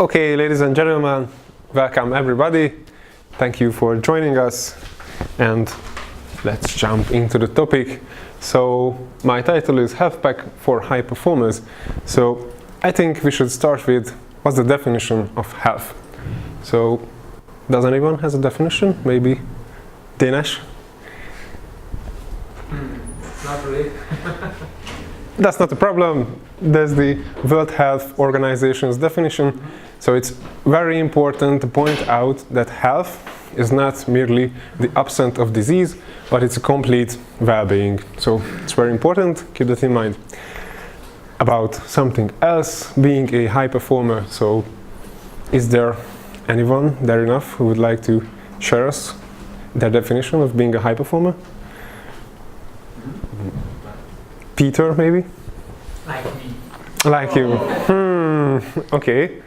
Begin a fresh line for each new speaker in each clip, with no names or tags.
Okay, ladies and gentlemen, welcome everybody. Thank you for joining us, and let's jump into the topic. So my title is Healthpack for High Performers. So I think we should start with what's the definition of health. So does anyone has a definition? Maybe Dinesh?
Not really.
That's not a problem. There's the World Health Organization's definition. So it's very important to point out that health is not merely the absence of disease, but it's a complete well-being. So it's very important, keep that in mind. About something else, being a high performer. So is there anyone there enough who would like to share us their definition of being a high performer? Peter, maybe?
Like me.
Like you. Okay.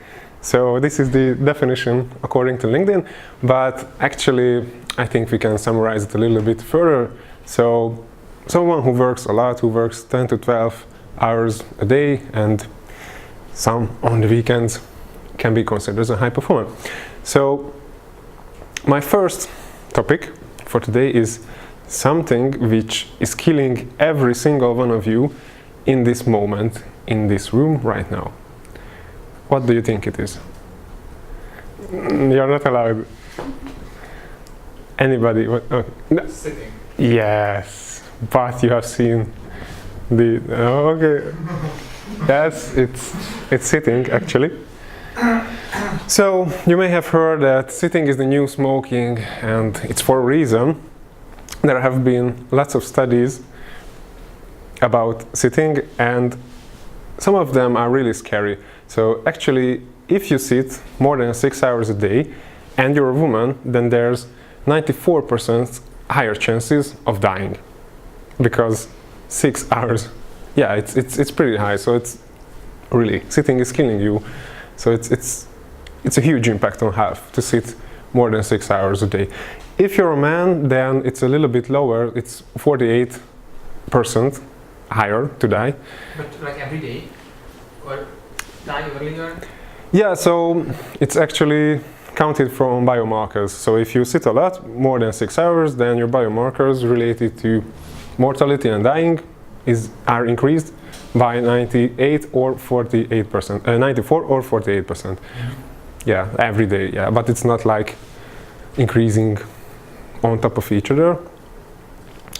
So this is the definition according to LinkedIn, but actually I think we can summarize it a little bit further. So someone who works a lot, who works 10 to 12 hours a day and some on the weekends, can be considered as a high performer. So my first topic for today is something which is killing every single one of you in this moment, in this room right now. What do you think it is? You're not allowed. Anybody? What? Okay. No.
Sitting.
Yes, but you have seen the. Okay. Yes, it's sitting actually. So you may have heard that sitting is the new smoking, and it's for a reason. There have been lots of studies about sitting, and some of them are really scary. So actually, if you sit more than 6 hours a day and you're a woman, then there's 94% higher chances of dying, because 6 hours, yeah, it's pretty high. So it's really, sitting is killing you. So it's a huge impact on health to sit more than 6 hours a day. If you're a man, then it's a little bit lower. It's 48% higher to die.
But like every day? Or die earlier?
Yeah, so it's actually counted from biomarkers. So if you sit a lot, more than 6 hours, then your biomarkers related to mortality and dying are increased by 98 or 48%, 94 or 48%. Yeah, every day, yeah, but it's not like increasing on top of each other.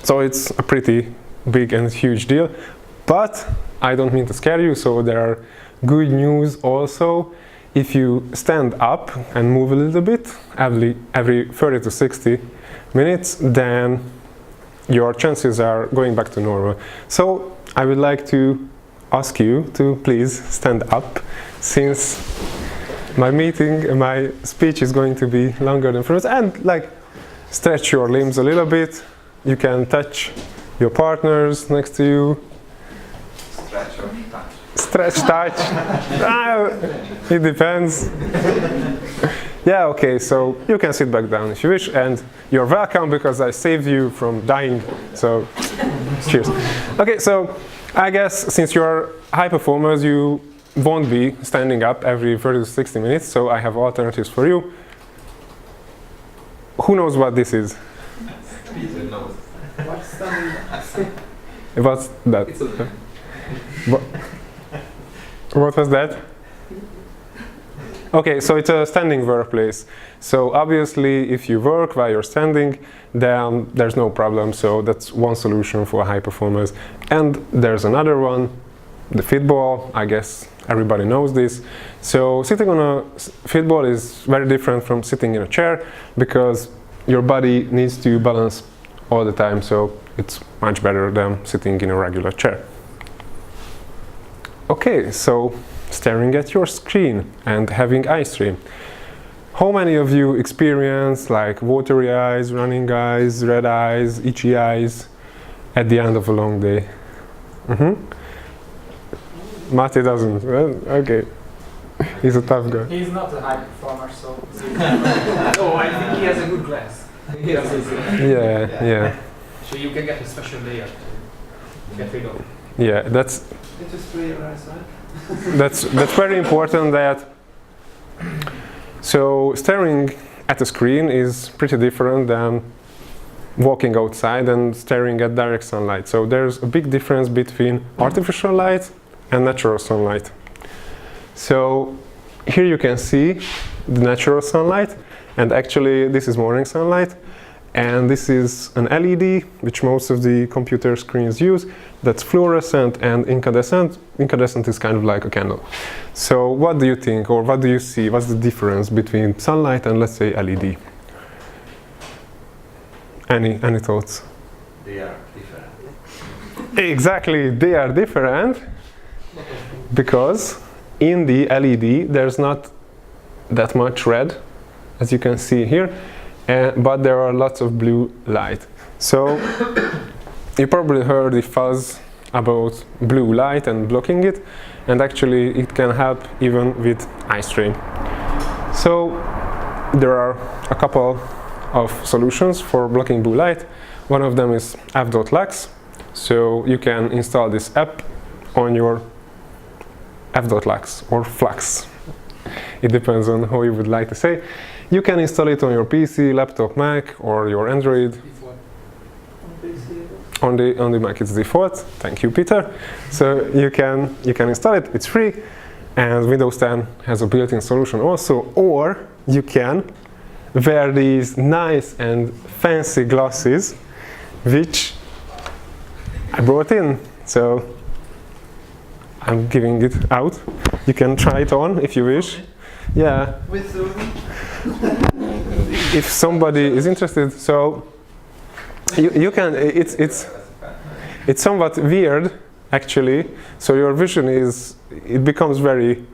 So it's a pretty big and huge deal, but I don't mean to scare you, so there are good news also. If you stand up and move a little bit every 30 to 60 minutes, then your chances are going back to normal. So I would like to ask you to please stand up, since my speech is going to be longer than 5 minutes, and like stretch your limbs a little bit. You can touch your partners next to you.
Stretch or touch?
Stretch, touch. It depends. Yeah, okay, so you can sit back down if you wish, and you're welcome because I saved you from dying. So, cheers. Okay, so I guess since you're high performers, you won't be standing up every 30 to 60 minutes, so I have alternatives for you. Who knows what this is?
Peter knows. What's standing up?
What's that? What was that? Okay, so it's a standing workplace. So obviously, if you work while you're standing, then there's no problem. So that's one solution for high performers. And there's another one, the fitball. I guess everybody knows this. So sitting on a fitball is very different from sitting in a chair, because your body needs to balance all the time. So it's much better than sitting in a regular chair. Okay, so staring at your screen and having eye strain. How many of you experience like watery eyes, running eyes, red eyes, itchy eyes at the end of a long day? Mate doesn't. Well, okay, he's a tough guy.
He's not a high performer, so. No, I think he has a good glass.
Yeah.
So you can get a special layer to get rid of.
Yeah, that's
It just spray your eyes, right?
that's very important, that So staring at a screen is pretty different than walking outside and staring at direct sunlight. So there's a big difference between artificial light and natural sunlight. So here you can see the natural sunlight, and actually this is morning sunlight, and this is an LED, which most of the computer screens use, that's fluorescent and incandescent. Incandescent is kind of like a candle. So what do you think, or what do you see? What's the difference between sunlight and, let's say, LED? Any thoughts?
They are different.
Exactly, they are different because in the LED there's not that much red, as you can see here, but there are lots of blue light. So you probably heard the fuzz about blue light and blocking it, and actually it can help even with eye strain. So there are a couple of solutions for blocking blue light. One of them is f.lux. So you can install this app on your f.lux or flux. It depends on how you would like to say. You can install it on your PC, laptop, Mac, or your Android. On the Mac it's default. Thank you, Peter. So you can install it. It's free, and Windows 10 has a built-in solution also. Or you can wear these nice and fancy glasses, which I brought in. So I'm giving it out. You can try it on if you wish. Yeah. If somebody is interested, so you can. It's somewhat weird, actually. So your vision it becomes very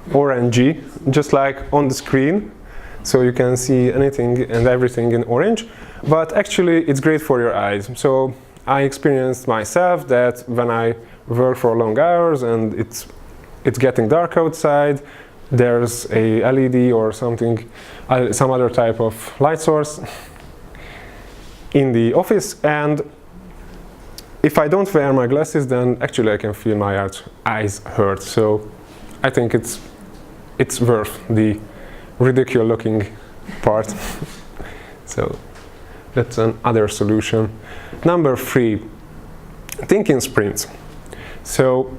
orangey, just like on the screen. So you can see anything and everything in orange. But actually, it's great for your eyes. So I experienced myself that when I work for long hours and it's getting dark outside, there's a LED or something, some other type of light source in the office, and if I don't wear my glasses, then actually I can feel my eyes hurt. So I think it's worth the ridiculous looking part. So that's another solution. Number 3, thinking sprints. So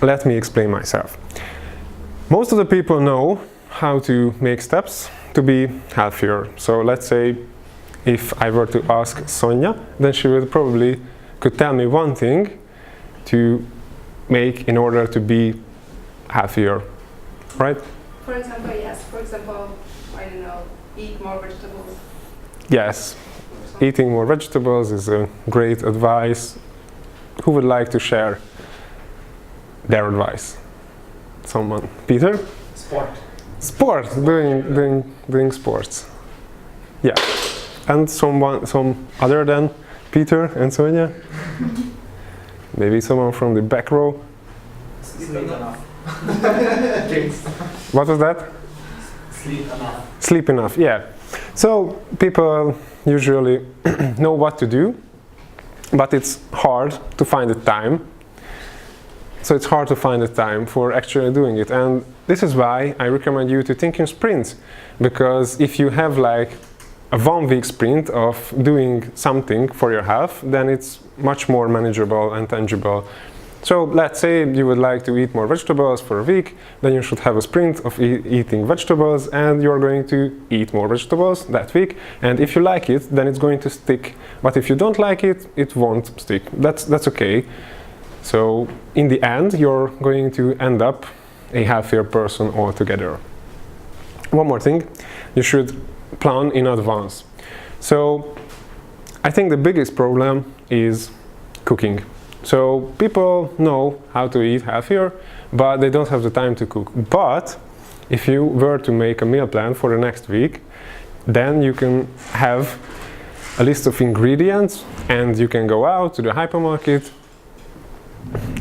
let me explain myself. Most of the people know how to make steps to be healthier. So let's say if I were to ask Sonia, then she would probably could tell me one thing to make in order to be healthier, right?
For example, yes. For example, I don't know, eat more vegetables.
Yes, eating more vegetables is a great advice. Who would like to share their advice? Someone. Peter? Sport. Doing sports. Yeah. And some other than Peter and Sonia? Maybe someone from the back row?
Sleep enough.
What was that?
Sleep enough.
Sleep enough, yeah. So people usually know what to do, but it's hard to find the time. So it's hard to find the time for actually doing it. And this is why I recommend you to think in sprints. Because if you have like a 1-week sprint of doing something for your health, then it's much more manageable and tangible. So let's say you would like to eat more vegetables for a week, then you should have a sprint of eating vegetables, and you're going to eat more vegetables that week. And if you like it, then it's going to stick. But if you don't like it, it won't stick. That's okay. So in the end, you're going to end up a healthier person altogether. One more thing, you should plan in advance. So I think the biggest problem is cooking. So people know how to eat healthier, but they don't have the time to cook. But if you were to make a meal plan for the next week, then you can have a list of ingredients, and you can go out to the hypermarket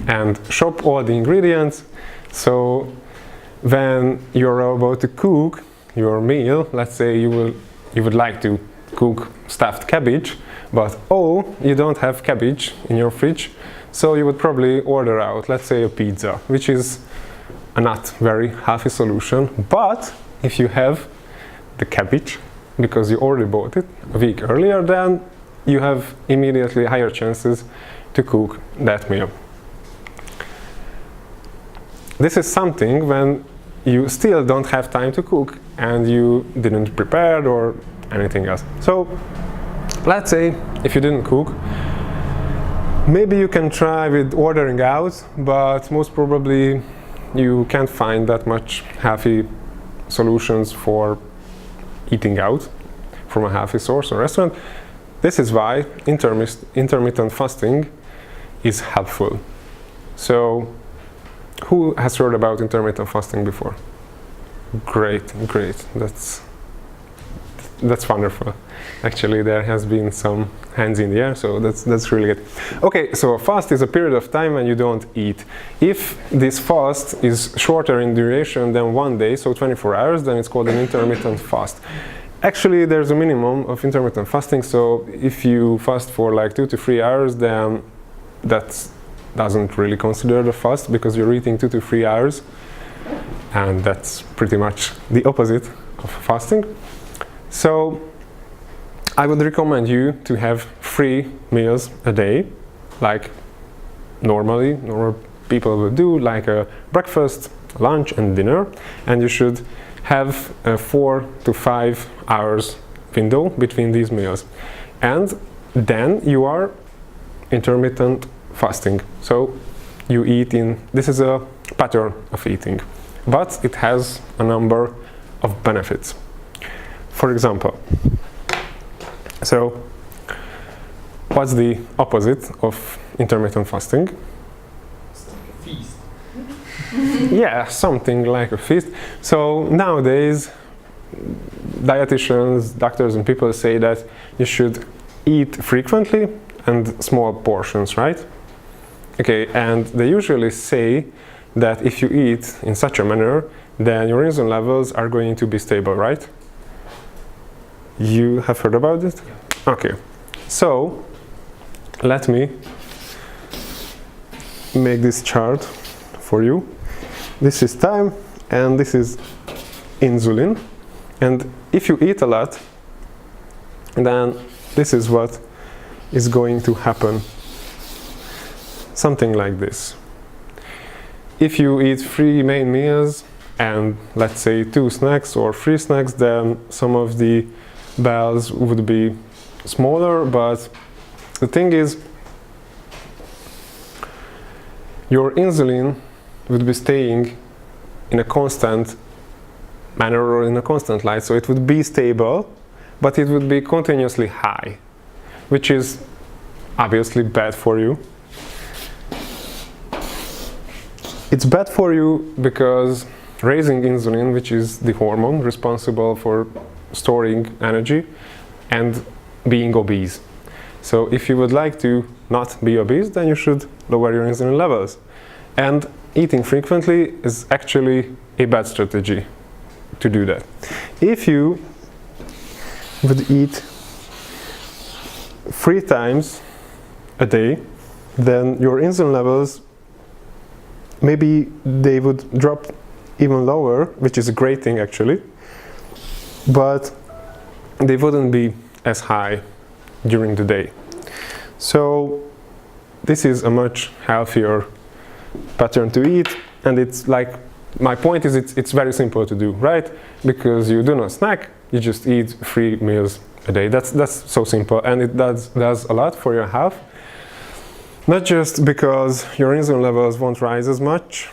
and shop all the ingredients. So when you're about to cook your meal, let's say you would like to cook stuffed cabbage, but you don't have cabbage in your fridge, so you would probably order out, let's say, a pizza, which is a not very healthy solution. But if you have the cabbage, because you already bought it a week earlier, then you have immediately higher chances to cook that meal. This is something when you still don't have time to cook and you didn't prepare or anything else. So let's say if you didn't cook, maybe you can try with ordering out, but most probably you can't find that much healthy solutions for eating out from a healthy source or restaurant. This is why intermittent fasting is helpful. So who has heard about intermittent fasting before? Great. That's wonderful. Actually, there has been some hands in the air, so that's really good. Okay, so a fast is a period of time when you don't eat. If this fast is shorter in duration than 1 day, so 24 hours, then it's called an intermittent fast. Actually, there's a minimum of intermittent fasting, so if you fast for like 2 to 3 hours, then that doesn't really consider a fast because you're eating 2 to 3 hours, and that's pretty much the opposite of fasting. So I would recommend you to have 3 meals a day, like normal people would do, like a breakfast, lunch and dinner, and you should have a 4 to 5 hours window between these meals, and then you are intermittent fasting. So you eat this is a pattern of eating, but it has a number of benefits. For example, so what's the opposite of intermittent fasting?
Feast.
Yeah, something like a feast. So nowadays, dietitians, doctors and people say that you should eat frequently and small portions, right? Okay, and they usually say that if you eat in such a manner, then your insulin levels are going to be stable, right? You have heard about it? Yeah. Okay, so let me make this chart for you. This is time and this is insulin, and if you eat a lot, then this is what is going to happen. Something like this. If you eat 3 main meals and let's say 2 snacks or 3 snacks, then some of the bells would be smaller, but the thing is, your insulin would be staying in a constant manner or in a constant light, so it would be stable, but it would be continuously high, which is obviously bad for you. It's bad for you because raising insulin, which is the hormone responsible for storing energy, and being obese. So if you would like to not be obese, then you should lower your insulin levels. And eating frequently is actually a bad strategy to do that. If you would eat 3 times a day, then your insulin levels, maybe they would drop even lower, which is a great thing actually, but they wouldn't be as high during the day. So this is a much healthier pattern to eat, and it's like, my point is it's very simple to do, right? Because you do not snack, you just eat 3 meals a day. That's so simple, and it does a lot for your health. Not just because your insulin levels won't rise as much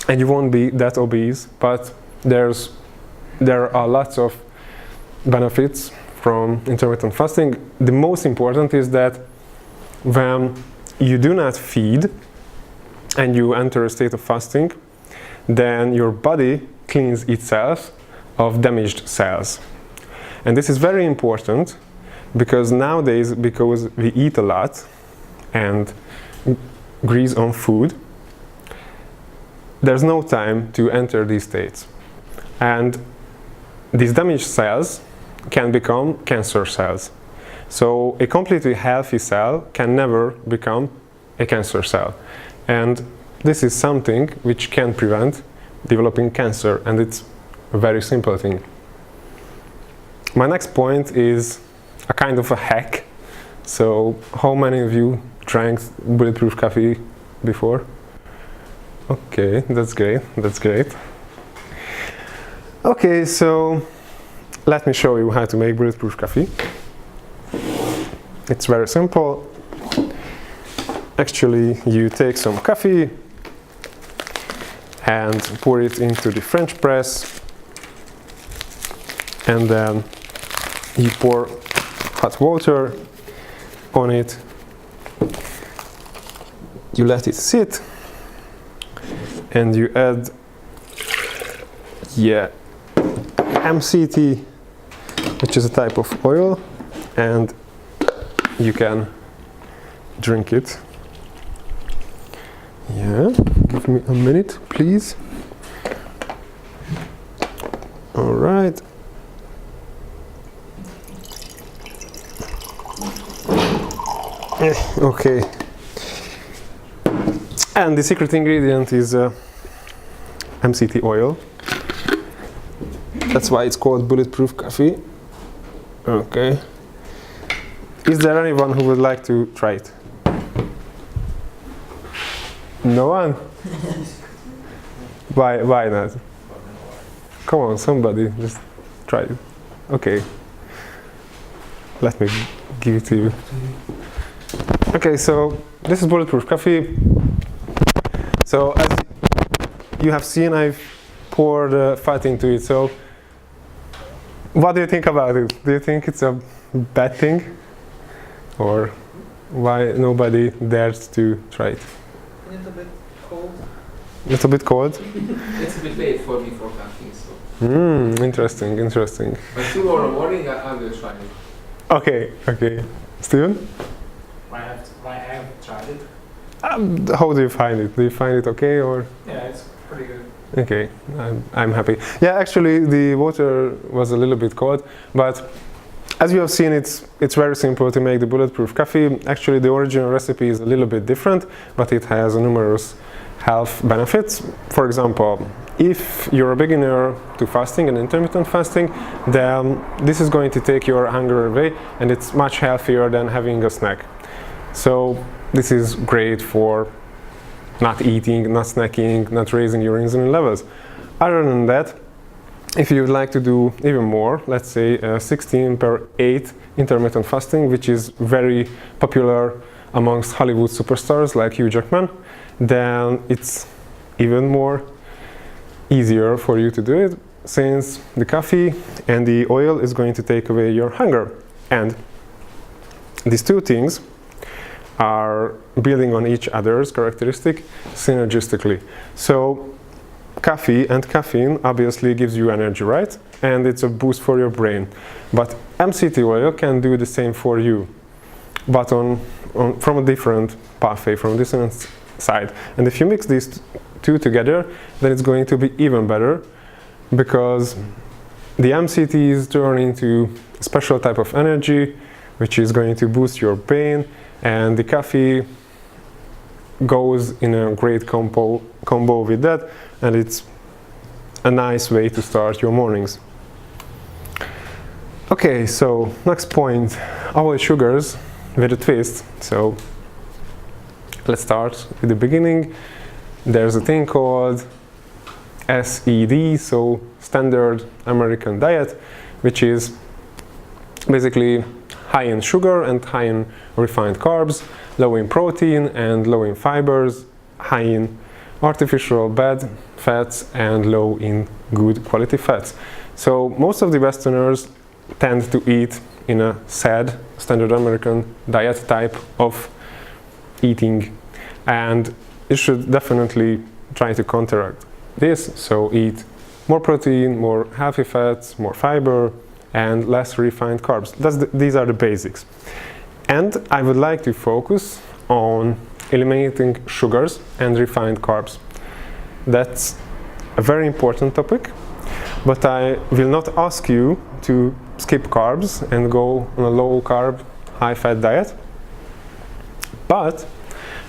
and you won't be that obese, but there are lots of benefits from intermittent fasting. The most important is that when you do not feed and you enter a state of fasting, then your body cleans itself of damaged cells. And this is very important because nowadays, because we eat a lot and grease on food, there's no time to enter these states. And these damaged cells can become cancer cells. So a completely healthy cell can never become a cancer cell. And this is something which can prevent developing cancer, and it's a very simple thing. My next point is a kind of a hack. So, how many of you drank bulletproof coffee before? Okay, that's great, that's great. Okay, so let me show you how to make bulletproof coffee. It's very simple. Actually, you take some coffee and pour it into the French press, and then you pour hot water on it. You let it sit, and you add MCT, which is a type of oil, and you can drink it. Give me a minute, please. All right. Okay. And the secret ingredient is MCT oil. That's why it's called bulletproof coffee. Okay. Is there anyone who would like to try it? No one? Why not? Come on, somebody, just try it. Okay. Let me give it to you. Okay, so this is bulletproof coffee. So as you have seen, I've poured fat into it. So what do you think about it? Do you think it's a bad thing? Or why nobody dares to try it?
A little bit cold.
A little bit cold?
It's a bit late for me for coffee, so.
Interesting, interesting.
But tomorrow morning I will try it.
Okay. Steven?
I have tried it.
How do you find it? Do you find it okay, or?
Yeah, it's pretty good.
Okay, I'm happy. Yeah, actually the water was a little bit cold, but as you have seen, it's very simple to make the bulletproof coffee. Actually, the original recipe is a little bit different, but it has numerous health benefits. For example, if you're a beginner to fasting and intermittent fasting, then this is going to take your hunger away, and it's much healthier than having a snack. So this is great for not eating, not snacking, not raising your insulin levels. Other than that, if you'd like to do even more, let's say 16/8 intermittent fasting, which is very popular amongst Hollywood superstars like Hugh Jackman, then it's even more easier for you to do it, since the coffee and the oil is going to take away your hunger. And these two things are building on each other's characteristic synergistically. So coffee and caffeine obviously gives you energy, right? And it's a boost for your brain. But MCT oil can do the same for you, but from a different pathway, from a different side. And if you mix these two together, then it's going to be even better, because the MCTs turn into a special type of energy, which is going to boost your brain, and the coffee goes in a great combo with that, and it's a nice way to start your mornings. Okay, so next point, avoid sugars with a twist. So let's start with the beginning. There's a thing called SED, so Standard American Diet, which is basically high in sugar and high in refined carbs, low in protein and low in fibers, high in artificial bad fats and low in good quality fats. So most of the Westerners tend to eat in a SAD, Standard American Diet type of eating, and you should definitely try to counteract this. So eat more protein, more healthy fats, more fiber, and less refined carbs. These are the basics. And I would like to focus on eliminating sugars and refined carbs. That's a very important topic, but I will not ask you to skip carbs and go on a low carb, high fat diet. But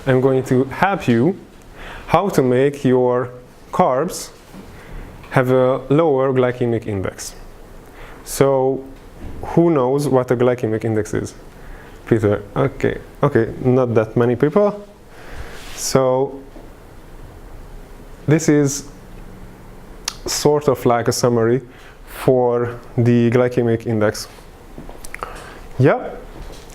I'm going to help you how to make your carbs have a lower glycemic index. So, who knows what a glycemic index is? Peter. Okay, not that many people. So, this is sort of like a summary for the glycemic index. Yeah,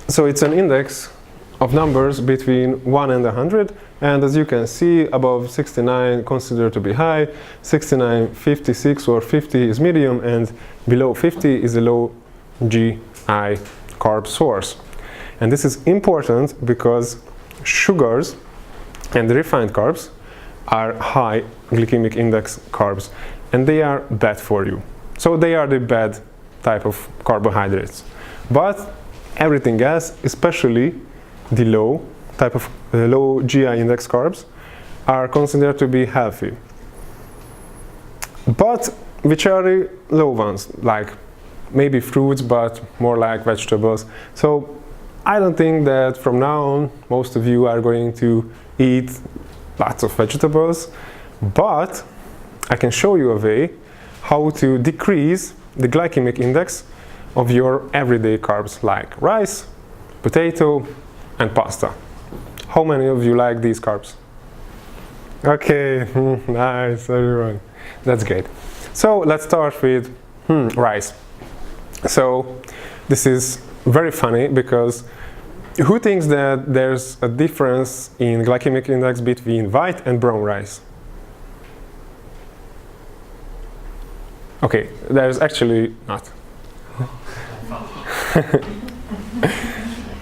so it's an index of numbers between 1 and 100, and as you can see, above 69 considered to be high, 69, 56 or 50 is medium, and below 50 is a low GI carb source. And this is important because sugars and refined carbs are high glycemic index carbs, and they are bad for you. So they are the bad type of carbohydrates. But everything else, especially the low type of low GI index carbs, are considered to be healthy. But which are the low ones? Like maybe fruits, but more like vegetables. So I don't think that from now on most of you are going to eat lots of vegetables, but I can show you a way how to decrease the glycemic index of your everyday carbs like rice, potato, and pasta. How many of you like these carbs? Okay, nice, everyone. That's great. So let's start with rice. So this is very funny because who thinks that there's a difference in glycemic index between white and brown rice? Okay, there's actually not.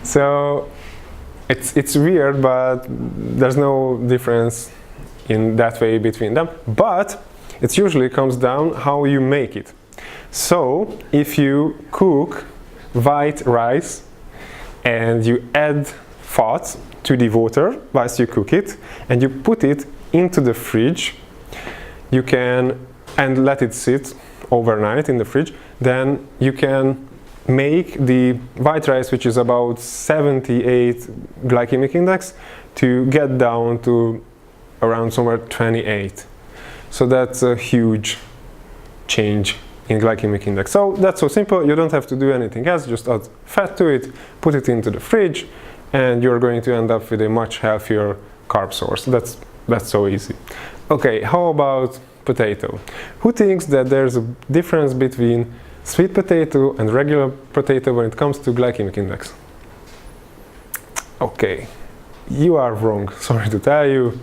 So it's weird, but there's no difference in that way between them. But it usually comes down how you make it. So if you cook white rice and you add fat to the water whilst you cook it, and you put it into the fridge, you can and let it sit overnight in the fridge, then you can make the white rice, which is about 78 glycemic index, to get down to around somewhere 28. So that's a huge change in glycemic index. So that's so simple, you don't have to do anything else, just add fat to it, put it into the fridge, and you're going to end up with a much healthier carb source. That's so easy. Okay, how about potato? Who thinks that there's a difference between sweet potato and regular potato when it comes to glycemic index? Okay, you are wrong, sorry to tell you.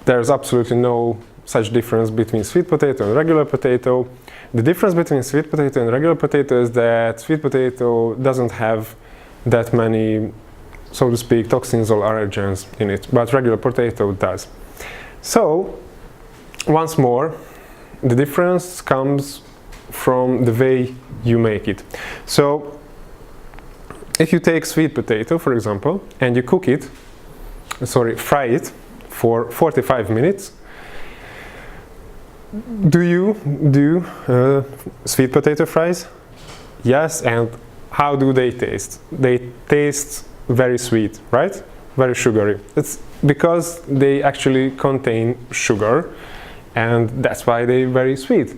There's absolutely no such difference between sweet potato and regular potato. The difference between sweet potato and regular potato is that sweet potato doesn't have that many, so to speak, toxins or allergens in it, but regular potato does. So, once more, the difference comes from the way you make it. So, if you take sweet potato, for example, and you fry it for 45 minutes, do you do sweet potato fries? Yes, and how do they taste? They taste very sweet, right? Very sugary. It's because they actually contain sugar, and that's why they're very sweet.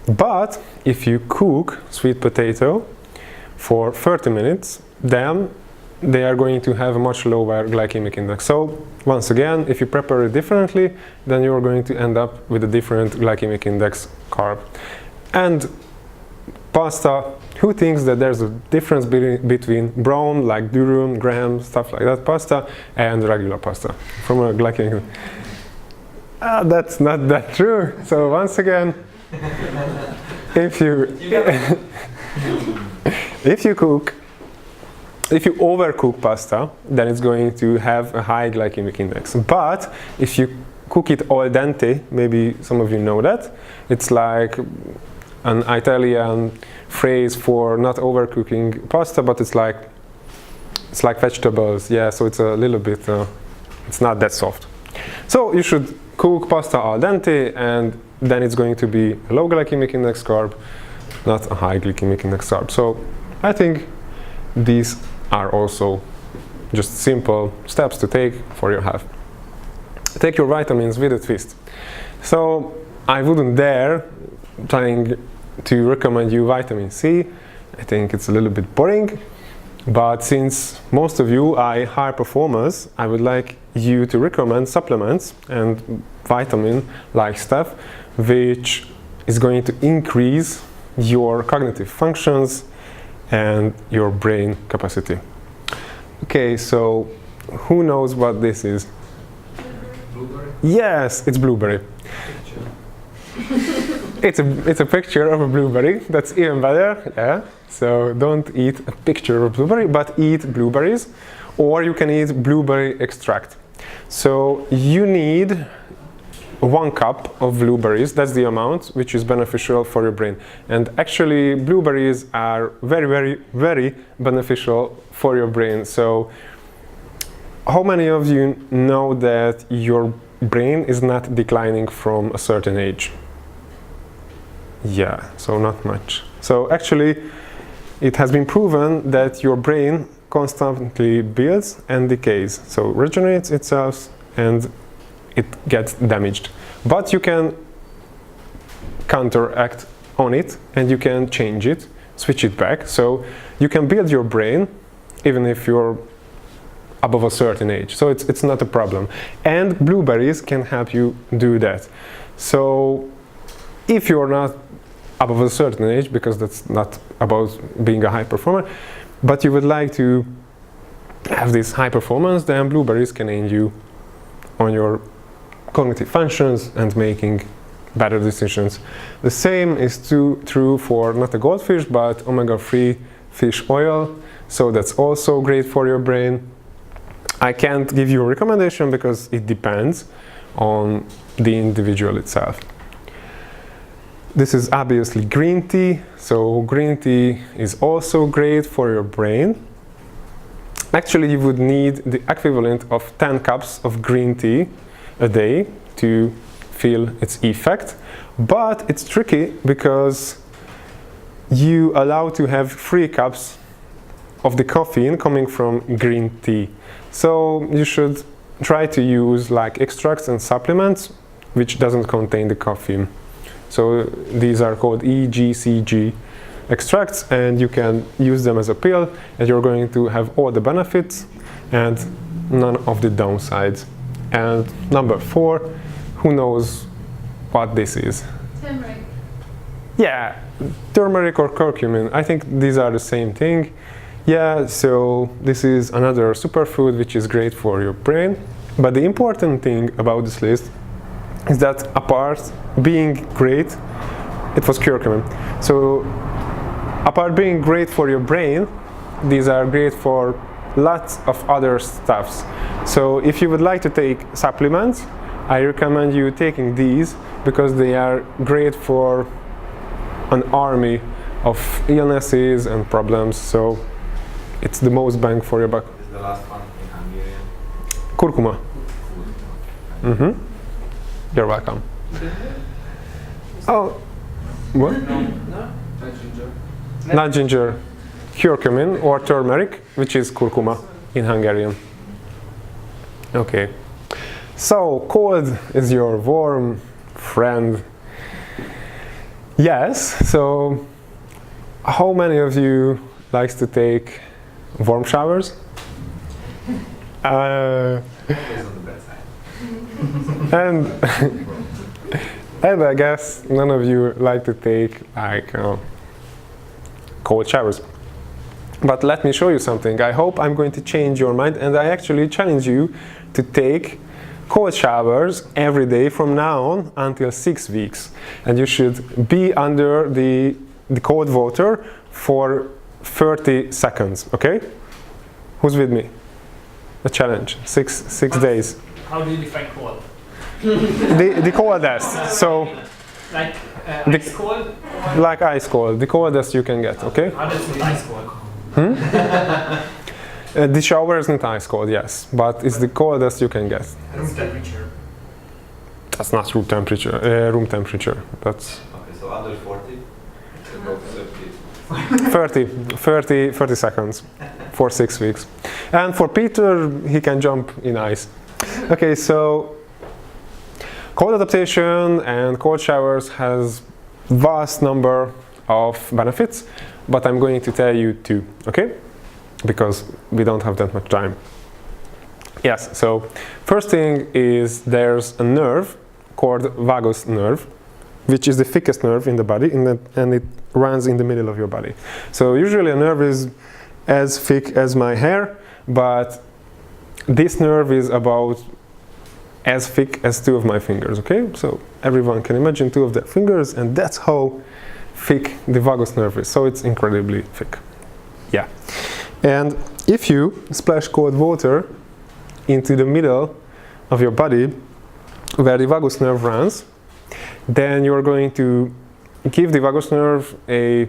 But if you cook sweet potato for 30 minutes, then they are going to have a much lower glycemic index. So once again, if you prepare it differently, then you're going to end up with a different glycemic index carb. And pasta, who thinks that there's a difference between brown, like durum, graham, stuff like that, pasta, and regular pasta from a glycemic index? That's not that true. So once again, if you overcook pasta, then it's going to have a high glycemic index. But if you cook it al dente, maybe some of you know that, it's like an Italian phrase for not overcooking pasta, but it's like vegetables, yeah, so it's a little bit, it's not that soft. So you should cook pasta al dente, and then it's going to be a low glycemic index carb, not a high glycemic index carb. So I think these are also just simple steps to take for your health. take your vitamins with a twist. So I wouldn't dare trying to recommend you vitamin C. I think it's a little bit boring. But since most of you are high performers, I would like you to recommend supplements and vitamin-like stuff, which is going to increase your cognitive functions and your brain capacity. Okay, so who knows what this is?
Blueberry?
Yes, it's blueberry. It's a picture of a blueberry. That's even better. Yeah. So don't eat a picture of blueberry, but eat blueberries, or you can eat blueberry extract. So you need 1 cup of blueberries. That's the amount which is beneficial for your brain. And actually, blueberries are very, very, very beneficial for your brain. So how many of you know that your brain is not declining from a certain age? Yeah, so not much. So actually, it has been proven that your brain constantly builds and decays. So regenerates itself and it gets damaged. But you can counteract on it and you can change it, switch it back. So you can build your brain even if you're above a certain age. So it's not a problem. And blueberries can help you do that. So if you're not above a certain age, because that's not about being a high performer, but you would like to have this high performance, then blueberries can aid you on your cognitive functions and making better decisions. The same is true for not a goldfish, but omega-3 fish oil. So that's also great for your brain. I can't give you a recommendation because it depends on the individual itself. This is obviously green tea. So green tea is also great for your brain. Actually, you would need the equivalent of 10 cups of green tea a day to feel its effect. But it's tricky because you allow to have 3 cups of the caffeine coming from green tea. So you should try to use like extracts and supplements which doesn't contain the caffeine. So these are called EGCG extracts, and you can use them as a pill, and you're going to have all the benefits and none of the downsides. And number 4, who knows what this is?
Turmeric.
Yeah, turmeric or curcumin. I think these are the same thing. Yeah, so this is another superfood which is great for your brain. But the important thing about this list is that apart being great, it was curcumin. So apart being great for your brain, these are great for lots of other stuffs. So if you would like to take supplements, I recommend you taking these because they are great for an army of illnesses and problems. So it's the most bang for your buck.
Is the last one in Hungarian?
Kurkuma. Mm-hmm. You're welcome. Oh, what?
No? Not ginger.
Not ginger. Curcumin or turmeric, which is kurkuma in Hungarian. Okay. So, cold is your warm friend. Yes, so how many of you likes to take warm showers?
Always on the bad side.
And I guess none of you like to take like cold showers. But let me show you something. I hope I'm going to change your mind, and I actually challenge you to take cold showers every day from now on until 6 weeks. And you should be under the cold water for 30 seconds, okay? Who's with me? A challenge, six days.
How do you define cold?
The coldest, so
Like
The-
ice cold?
like ice cold, the coldest you can get, okay?
How does it ice cold?
The shower is not ice cold, yes, but it's the coldest you can get.
Room temperature.
That's not room temperature. That's
Okay, so under 40, about 30.
30 seconds for 6 weeks. And for Peter, he can jump in ice. Okay, so Cold adaptation and cold showers has vast number of benefits, but I'm going to tell you two, okay? Because we don't have that much time. Yes, so first thing is there's a nerve called vagus nerve, which is the thickest nerve in the body, and it runs in the middle of your body. So usually a nerve is as thick as my hair, but this nerve is about as thick as two of my fingers, okay? So everyone can imagine two of their fingers, and that's how thick the vagus nerve is. So it's incredibly thick. Yeah. And if you splash cold water into the middle of your body where the vagus nerve runs, then you're going to give the vagus nerve a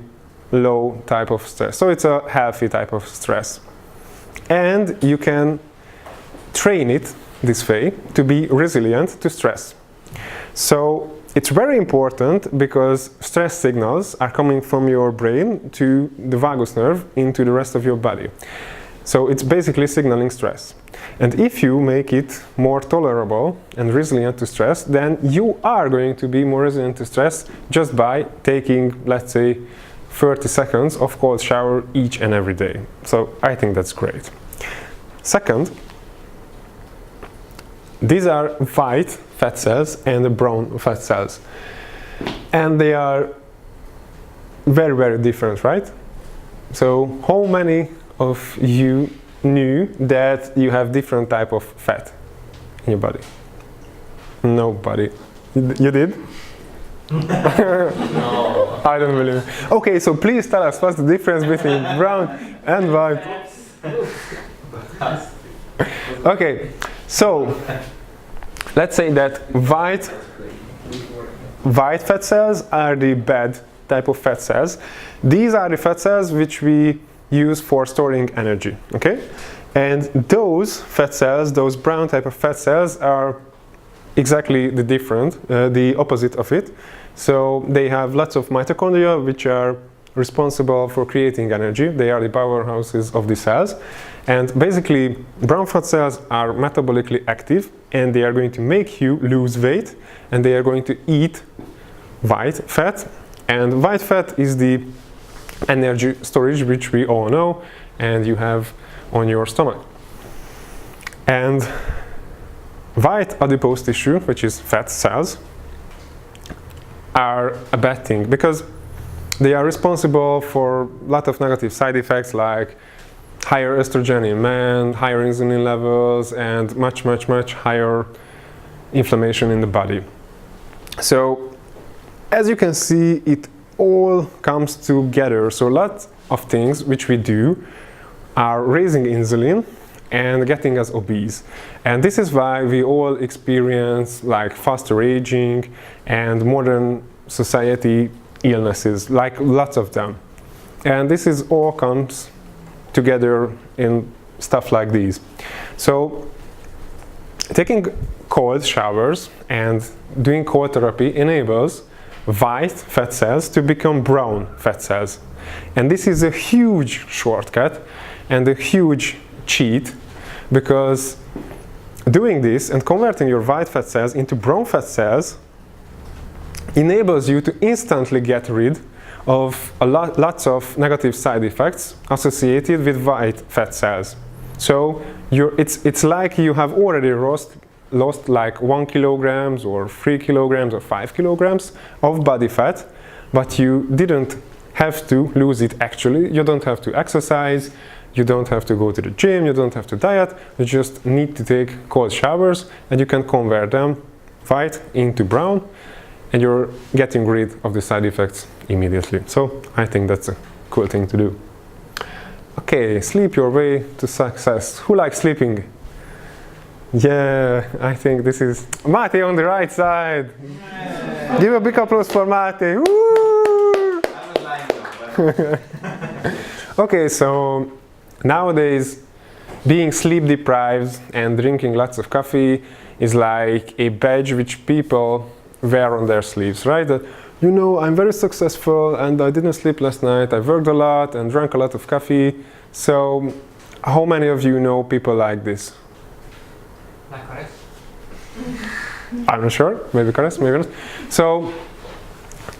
low type of stress. So it's a healthy type of stress. And you can train it this way to be resilient to stress. So it's very important because stress signals are coming from your brain to the vagus nerve into the rest of your body. So it's basically signaling stress. And if you make it more tolerable and resilient to stress, then you are going to be more resilient to stress just by taking, let's say, 30 seconds of cold shower each and every day. So I think that's great. Second, these are white fat cells and brown fat cells. And they are very, very different, right? So how many of you knew that you have different type of fat in your body? Nobody. You did?
No.
I don't believe it. Okay, so please tell us what's the difference between brown and white. Okay, so let's say that white fat cells are the bad type of fat cells. These are the fat cells which we use for storing energy, okay? And those fat cells, those brown type of fat cells, are exactly the opposite of it. So they have lots of mitochondria which are responsible for creating energy. They are the powerhouses of the cells. And basically, brown fat cells are metabolically active, and they are going to make you lose weight, and they are going to eat white fat. And white fat is the energy storage which we all know and you have on your stomach. And white adipose tissue, which is fat cells, are a bad thing because they are responsible for a lot of negative side effects like higher estrogen in men, higher insulin levels, and much higher inflammation in the body. So as you can see, it all comes together. So a lot of things which we do are raising insulin and getting us obese. And this is why we all experience like faster aging and modern society illnesses, like lots of them. And this is all comes together in stuff like these. So taking cold showers and doing cold therapy enables white fat cells to become brown fat cells. And this is a huge shortcut and a huge cheat, because doing this and converting your white fat cells into brown fat cells enables you to instantly get rid of lots of negative side effects associated with white fat cells. So it's like you have already lost like 1 kilogram or 3 kilograms or 5 kilograms of body fat, but you didn't have to lose it actually. You don't have to exercise, you don't have to go to the gym, you don't have to diet, you just need to take cold showers and you can convert them white into brown, and you're getting rid of the side effects immediately. So I think that's a cool thing to do. Okay, sleep your way to success. Who likes sleeping? Yeah, I think this is Mate on the right side. Yeah. Give a big applause for Mate. Woo!
I was lying though, but
Okay, so nowadays being sleep deprived and drinking lots of coffee is like a badge which people wear on their sleeves, right? That, you know, I'm very successful and I didn't sleep last night, I worked a lot and drank a lot of coffee. So how many of you know people like this?
Not correct?
I'm not sure, maybe correct, maybe not. So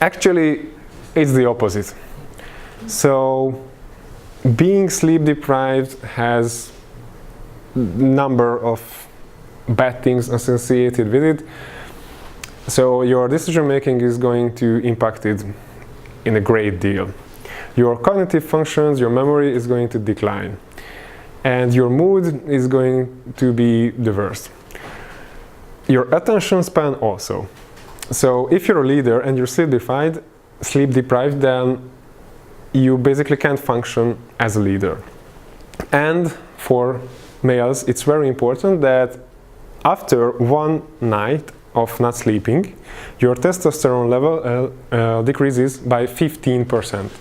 actually it's the opposite. So being sleep deprived has number of bad things associated with it. So your decision making is going to impact it in a great deal. Your cognitive functions, your memory is going to decline. And your mood is going to be the worst. Your attention span also. So if you're a leader and you're sleep deprived, then you basically can't function as a leader. And for males, it's very important that after one night of not sleeping, your testosterone level decreases by 15%.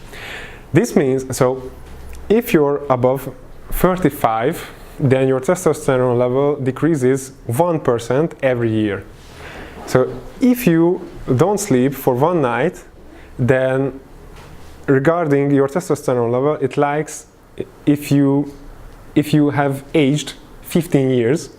This means, so if you're above 35, then your testosterone level decreases 1% every year. So if you don't sleep for one night, then regarding your testosterone level, it likes if you have aged 15 years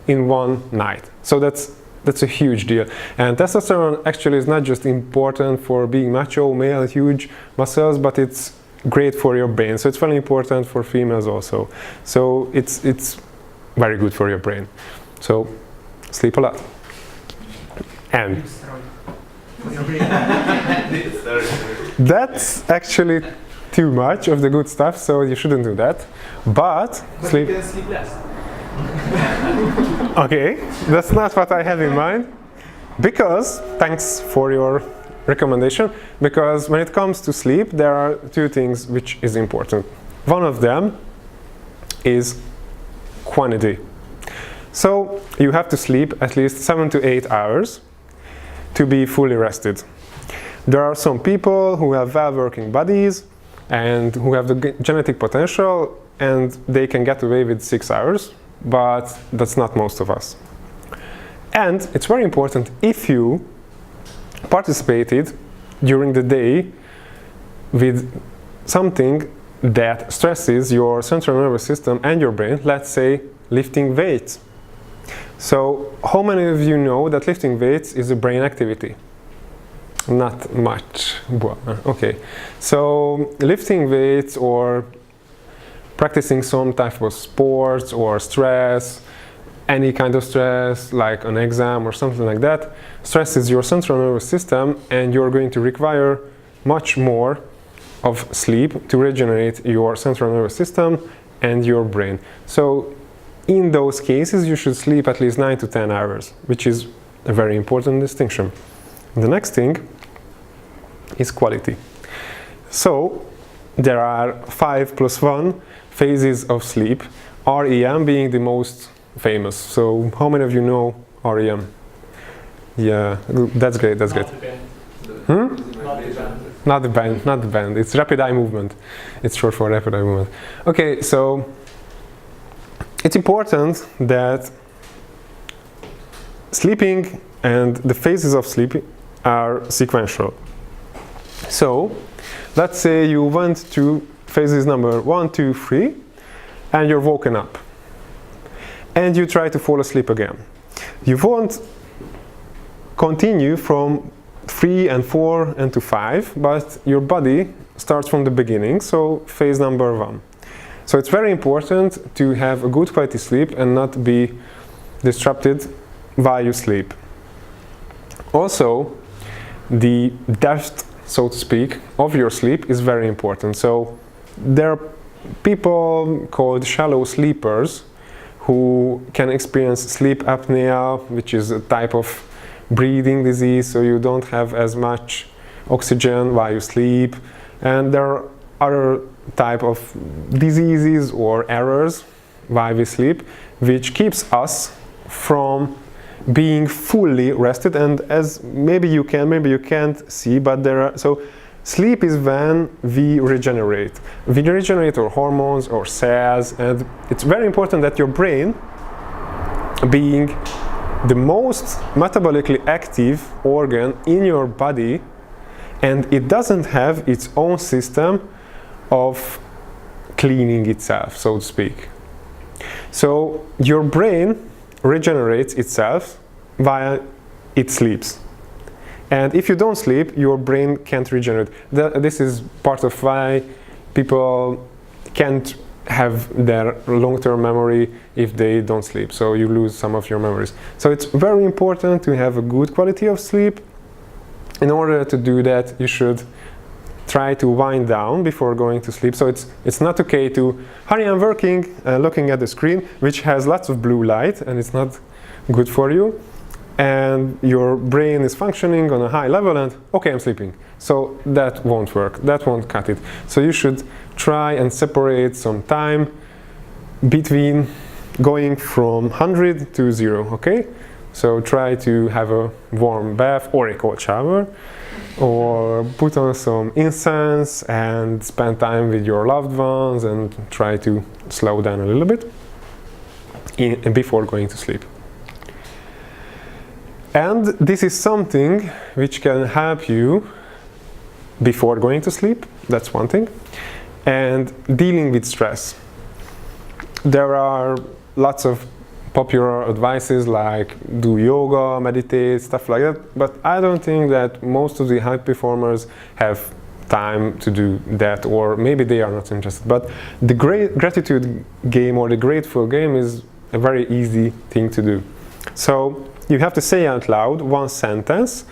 in one night. So that's a huge deal. And testosterone actually is not just important for being macho, male, huge muscles, but it's great for your brain. So it's very important for females also. So it's very good for your brain. So sleep a lot. And that's actually too much of the good stuff, so you shouldn't do that. But sleep.
You can sleep less.
Okay, that's not what I have in mind. Because, thanks for your recommendation, because when it comes to sleep, there are two things which is important. One of them is quantity. So you have to sleep at least 7 to 8 hours to be fully rested. There are some people who have well-working bodies and who have the genetic potential, and they can get away with 6 hours, but that's not most of us. And it's very important, if you participated during the day with something that stresses your central nervous system and your brain, let's say lifting weights. So how many of you know that lifting weights is a brain activity? Not much. Okay, so lifting weights or practicing some type of sports or stress, any kind of stress like an exam or something like that, stresses your central nervous system, and you're going to require much more of sleep to regenerate your central nervous system and your brain. So in those cases you should sleep at least 9 to 10 hours, which is a very important distinction. The next thing is quality. So there are 5+1 phases of sleep, REM being the most famous. So how many of you know REM? Yeah, that's great, that's great. Not the band, it's rapid eye movement. It's short for rapid eye movement. Okay, so it's important that sleeping and the phases of sleep are sequential. So let's say you went to phases number 1, 2, 3, and you're woken up. And you try to fall asleep again. You won't continue from 3 and 4 and to 5, but your body starts from the beginning, so phase number 1. So it's very important to have a good quality sleep and not be disrupted while you sleep. Also, the depth, so to speak, of your sleep is very important. So there are people called shallow sleepers who can experience sleep apnea, which is a type of breathing disease, so you don't have as much oxygen while you sleep. And there are other type of diseases or errors while we sleep, which keeps us from being fully rested. And as maybe you can, maybe you can't see, but there are, so sleep is when we regenerate. We regenerate our hormones, our cells, and it's very important that your brain, being the most metabolically active organ in your body, and it doesn't have its own system of cleaning itself, so to speak. So your brain regenerates itself via it sleeps. And if you don't sleep, your brain can't regenerate. This is part of why people can't have their long-term memory if they don't sleep. So you lose some of your memories. So it's very important to have a good quality of sleep. In order to do that, you should try to wind down before going to sleep. So it's not okay to, honey, I'm working, looking at the screen, which has lots of blue light, and it's not good for you. And your brain is functioning on a high level, and okay, I'm sleeping. So that won't work. That won't cut it. So you should try and separate some time between going from 100 to 0, okay? So try to have a warm bath or a cold shower, or put on some incense and spend time with your loved ones and try to slow down a little bit before going to sleep. And this is something which can help you before going to sleep, that's one thing, and dealing with stress. There are lots of popular advices like do yoga, meditate, stuff like that, but I don't think that most of the high performers have time to do that, or maybe they are not interested. But the gratitude game or the grateful game is a very easy thing to do. So you have to say out loud one sentence,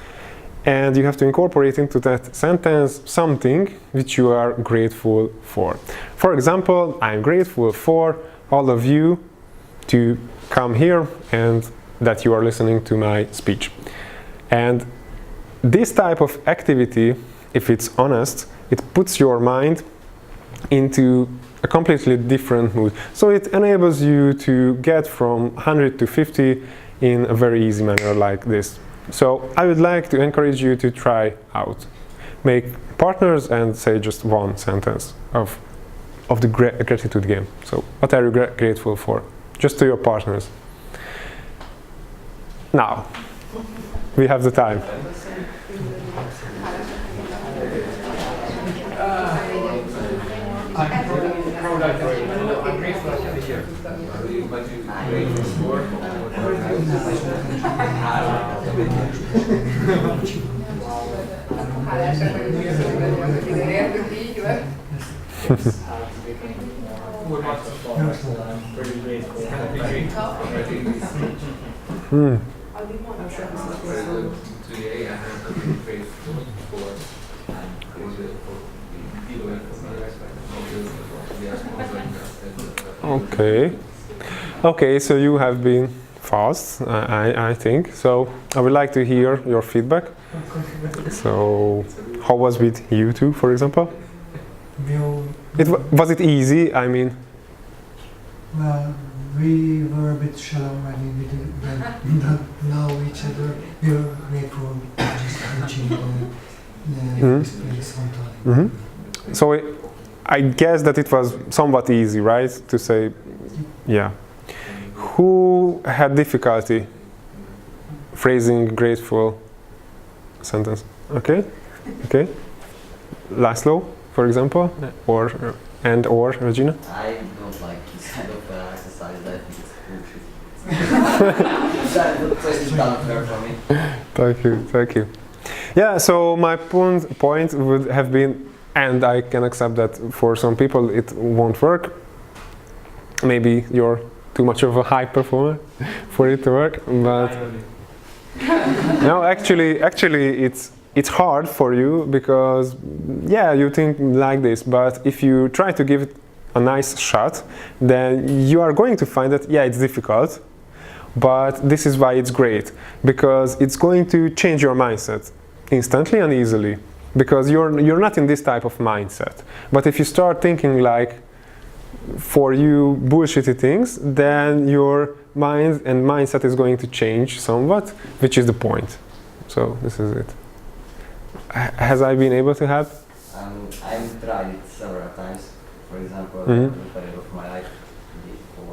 and you have to incorporate into that sentence something which you are grateful for. For example, I'm grateful for all of you to come here and that you are listening to my speech. And this type of activity, if it's honest, it puts your mind into a completely different mood. So it enables you to get from 100 to 50 in a very easy manner like this. So I would like to encourage you to try out. Make partners and say just one sentence of the gratitude game. So what are you grateful for? Just to your partners. Now, we have the time. Okay, so you have been fast, I think. So I would like to hear your feedback. So how was with you two, for example? Was it easy? I mean,
well, we were a bit shallow. I mean, we didn't know each other. We were grateful just coaching this place on time.
So I guess that it was somewhat easy, right? To say, yeah. Who had difficulty phrasing grateful sentence? Okay. Laszlo, for example, or Regina?
I don't like this kind of exercise. I think it's bullshit. It's not fair for me.
Thank you. Yeah, so my point would have been, and I can accept that for some people it won't work. Maybe you're too much of a high performer for it to work, but no, actually it's hard for you because yeah, you think like this, but if you try to give it a nice shot, then you are going to find that yeah, it's difficult, but this is why it's great, because it's going to change your mindset instantly and easily, because you're not in this type of mindset. But if you start thinking like for you bullshitty things, then your mind and mindset is going to change somewhat, which is the point. So this is it. Has I been able to help?
I've tried it several times. For example, in the period of my life, for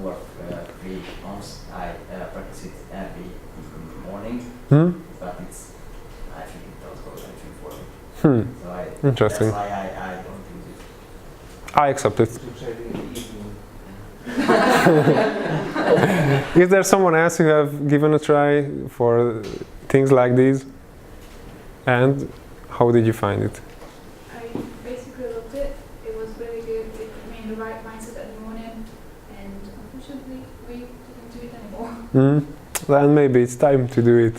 work 3 months, I practice it every morning. But I think it does go anything for me. So
Interesting.
That's why I don't use it.
I accept it. Is there someone else who have given a try for things like these? And how did you find it?
I basically loved it. It was really good. It put me in the right mindset at the morning, and unfortunately, we didn't do it anymore.
Then maybe it's time to do it.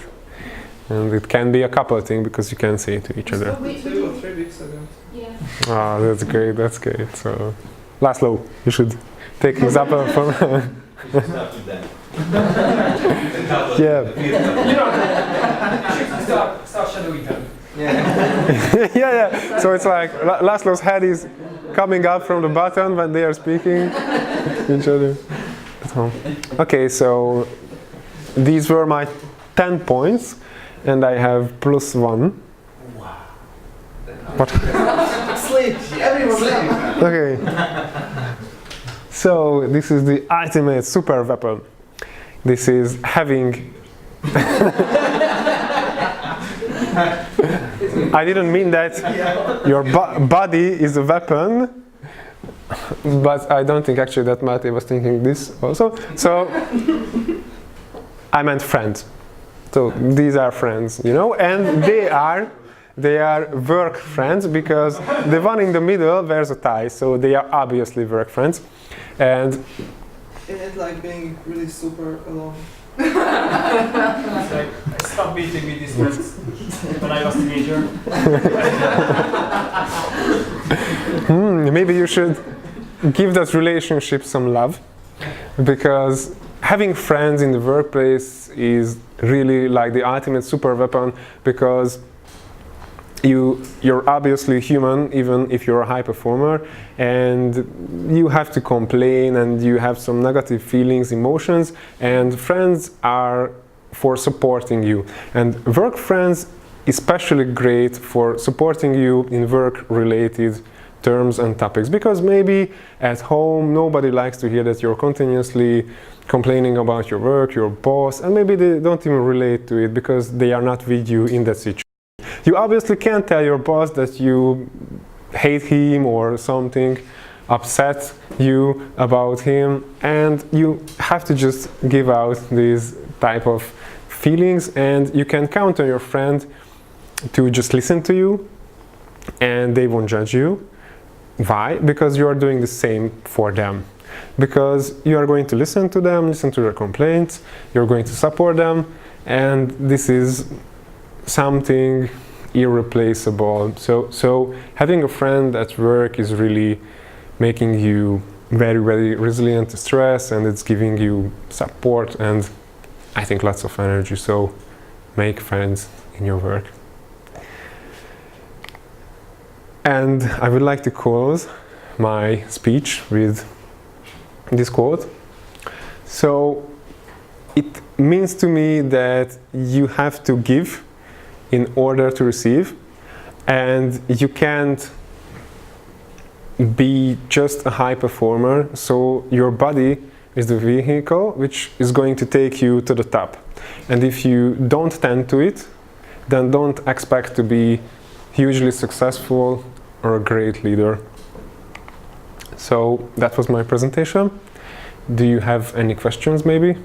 And it can be a couple thing because you can say it to each other.
So we
2 or 3 weeks ago.
yeah.
Ah, that's great, that's great. So, Laszlo, you should take an example from.
Start with them.
Yeah.
You know, start shadowing them.
yeah. So it's like Laszlo's head is coming up from the bottom when they are speaking to each other. So, okay, so these were my 10 points, and I have +1.
Wow.
What?
Sleep. Everyone sleep.
Okay. So this is the ultimate super weapon. This is having. I didn't mean that your body is a weapon, but I don't think actually that Mate was thinking this also. So I meant friends. So these are friends, you know, and they are work friends because the one in the middle wears a tie, so they are obviously work friends. And
Isn't it like being really super alone?
It's like, I stopped meeting with these friends when I was a teenager.
Maybe you should give that relationship some love, because having friends in the workplace is really like the ultimate super weapon, because you're obviously human, even if you're a high performer, and you have to complain and you have some negative feelings, emotions, and friends are for supporting you. And work friends especially great for supporting you in work-related terms and topics, because maybe at home nobody likes to hear that you're continuously complaining about your work, your boss, and maybe they don't even relate to it because they are not with you in that situation. You obviously can't tell your boss that you hate him or something upset you about him, and you have to just give out these type of feelings, and you can count on your friend to just listen to you and they won't judge you. Why? Because you are doing the same for them. Because you are going to listen to them, listen to their complaints, you're going to support them, and this is something irreplaceable. So having a friend at work is really making you very, very resilient to stress, and it's giving you support and I think lots of energy. So make friends in your work. And I would like to close my speech with this quote. So it means to me that you have to give in order to receive, and you can't be just a high performer. So your body is the vehicle which is going to take you to the top, and if you don't tend to it, then don't expect to be hugely successful or a great leader. So that was my presentation. Do you have any questions maybe?